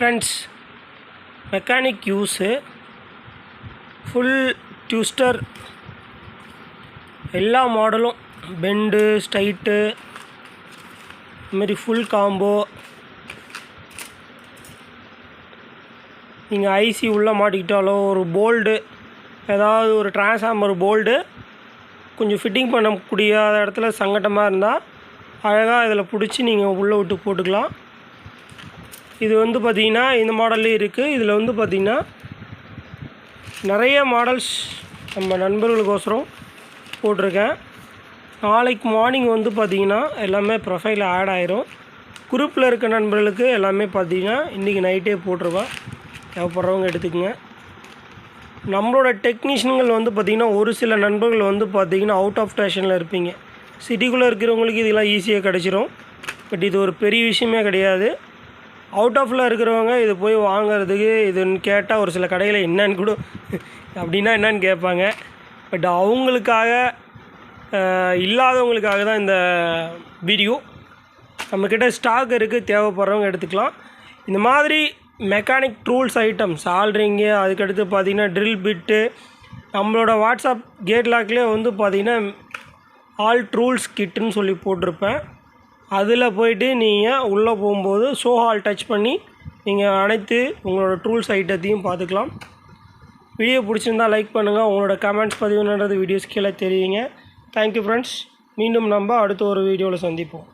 Friends, mechanic use full twister எல்லா மாடலும் bend straight இதுமாரி ஃபுல் காம்போ. நீங்கள் ஐசி உள்ளே மாட்டிக்கிட்டாலோ ஒரு போல்டு ஏதாவது ஒரு டிரான்ஸ்ஃபார்மர் போல்டு கொஞ்சம் ஃபிட்டிங் பண்ணக்கூடிய இடத்துல சங்கட்டமாக இருந்தால் அழகாக இதில் பிடிச்சி நீங்கள் உள்ளே விட்டு போட்டுக்கலாம். இது பார்த்திங்கன்னா இந்த மாடல்லே இருக்குது. இதில் பார்த்திங்கன்னா நிறைய மாடல்ஸ் நம்ம நண்பர்களுக்கோசரம் போட்டிருக்கேன். நாளைக்கு மார்னிங் பார்த்திங்கன்னா எல்லாமே ப்ரொஃபைலில் ஆட் ஆயிரும். குரூப்பில் இருக்க நண்பர்களுக்கு எல்லாமே பார்த்திங்கன்னா இன்றைக்கி நைட்டே போட்டிருவேன். தேவைப்படுறவங்க எடுத்துக்கங்க. நம்மளோட டெக்னீஷியன்கள் பார்த்திங்கன்னா ஒரு சில நண்பர்கள் பார்த்திங்கன்னா அவுட் ஆஃப் ஸ்டேஷனில் இருப்பீங்க. சிட்டிக்குள்ளே இருக்கிறவங்களுக்கு இதெல்லாம் ஈஸியாக கிடச்சிரும். பட் இது ஒரு பெரிய விஷயமே கிடையாது. அவுட் ஆஃபில் இருக்கிறவங்க இது போய் வாங்கிறதுக்கு இதுன்னு கேட்டால் ஒரு சில கடையில் என்னன்னு கூட அப்படின்னா என்னன்னு கேட்பாங்க. பட் அவங்களுக்காக இல்லாதவங்களுக்காக தான் இந்த வீடியோ. நம்மக்கிட்ட ஸ்டாக் இருக்குது, தேவைப்படுறவங்க எடுத்துக்கலாம். இந்த மாதிரி மெக்கானிக் டூல்ஸ் ஐட்டம் சால்ட்ரிங்கு, அதுக்கடுத்து பார்த்திங்கன்னா ட்ரில் பிட்டு, நம்மளோட வாட்ஸ்அப் கேட் லாக்லேயே பார்த்திங்கன்னா ஆல் டூல்ஸ் கிட்டுன்னு சொல்லி போட்டிருப்பேன். அதில் போய்ட்டு நீங்கள் உள்ளே போகும்போது ஷோ ஹால் டச் பண்ணி நீங்கள் அனைத்து உங்களோட டூல்ஸ் ஐட்டத்தையும் பார்த்துக்கலாம். வீடியோ பிடிச்சிருந்தால் லைக் பண்ணுங்கள். உங்களோட கமெண்ட்ஸ் பதிவுன்றது வீடியோஸ் கீழே தெரியுங்க. Thank you friends. மீண்டும் நம்ம அடுத்த ஒரு வீடியோவில் சந்திப்போம்.